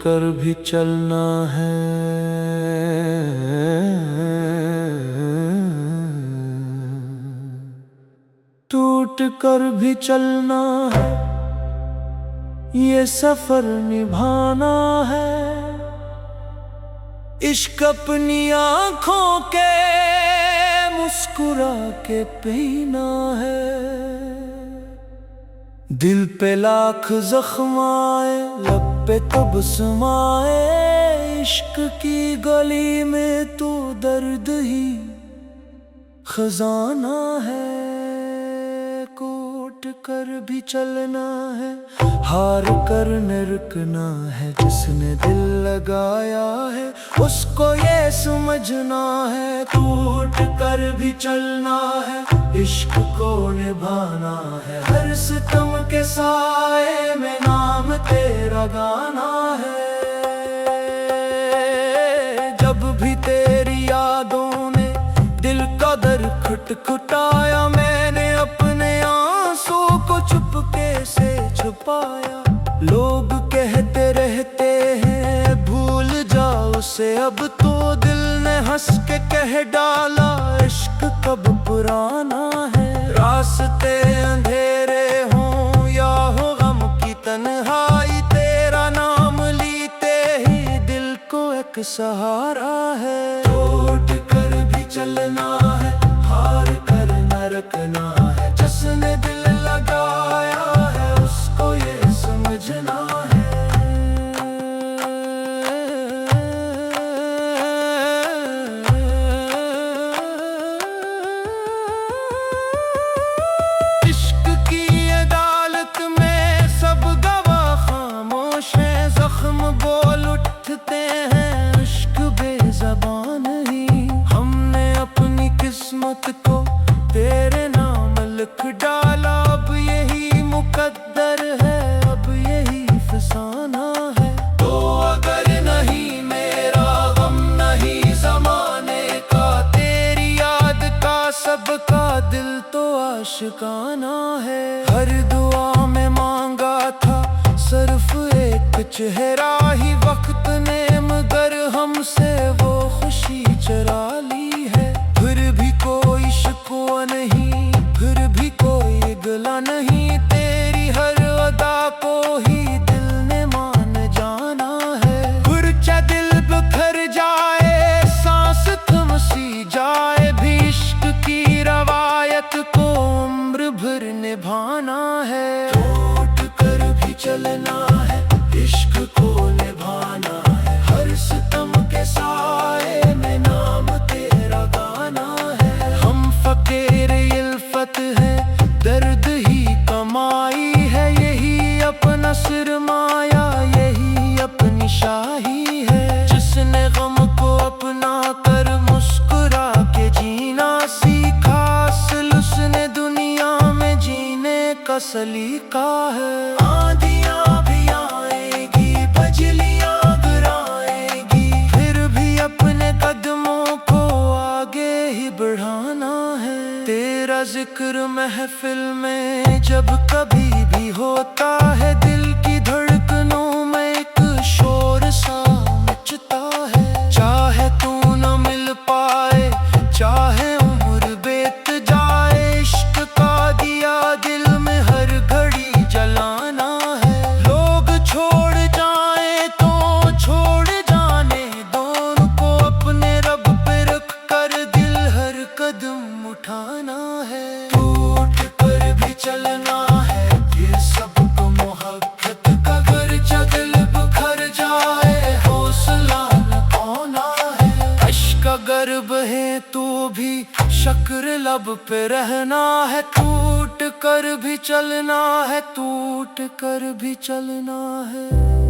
कर भी चलना है। टूट कर भी चलना है, ये सफर निभाना है। इश्क अपनी आँखों के मुस्कुरा के पीना है। दिल पे लाख जख्म आए, लब पे तबस्सुम आए। इश्क की गली में तू दर्द ही खजाना है। कूट कर भी चलना है, हार कर न रुकना है। जिसने दिल लगाया है उसको ये समझना है। टूट कर भी चलना है, इश्क को निभाना है। हर सितम के साए में नाम तेरा गाना है। जब भी तेरी यादों ने दिल का दर खटखटाया, मैंने अपने आंसू को चुपके से छुपाया। लोग कहते रहते हैं भूल जाओ उसे अब तो, दिल ने हंस के कह डाला इश्क कब पुराना है। रास्ते अंधेरे हों या हो गम की तन्हाई, तेरा नाम लीते ही दिल को एक सहारा है। टूट कर भी चलना है, हार कर न रखना है। जिसने दिल लगाया है उसको ये समझना है। इश्क की अदालत में सब गवाह खामोश हैं। जख्म बोल उठते हैं, इश्क बेज़बान ही। हमने अपनी किस्मत को तेरे नाम लिख डाला। अब यही मुकद्दर है, अब यही फसाना है। तो अगर नहीं मेरा गम नहीं ज़माने का, तेरी याद का सबका दिल तो आशिकाना है। हर दुआ में मांगा था सिर्फ एक चेहरा ही, वक्त ने मगर हमसे वो खुशी चुरा ली है। फिर भी कोई शिकवा नहीं, फिर भी कोई गिला नहीं। तेरी हर अदा को ही दिल ने मान जाना है। फिर चाहे दिल बिखर जाए, सांस थम सी जाए भी, इश्क की रवायत को उम्र भर निभाना है। टूट कर भी चलना है, इश्क को निभाना है। हर सितम के साए में नाम तेरा गाना है। हम फकीर इल्फत है, दर्द ही कमाई है। यही अपना सरमाया, यही अपनी शाही है। जिसने गम को अपना कर मुस्कुरा के जीना सीखा, असल उसने दुनिया में जीने का सलीका है। आंधियां भी आएगी, बिजलियां गिराएगी, फिर भी अपने कदमों को आगे ही बढ़ाना है। तेरा जिक्र महफिल में जब कभी भी होता है, दिल की धड़कनों में एक शोर सा मचता है। चाहे तू न मिल पाए, चाहे उम्र बीत जाए, इश्क का दिया दिल में हर घड़ी जलाना है। लोग छोड़ जाए तो छोड़ जाने दो, उनको अपने रब पे रख कर दिल हर कदम उठाना है। टूट कर भी चलना है, ये सबको मोहब्बत का गर्जा। दिल बिखर जाए हौसला न खोना है। अश्क गर्भ है तू भी शक्र लब पे रहना है। टूट कर भी चलना है, टूट कर भी चलना है।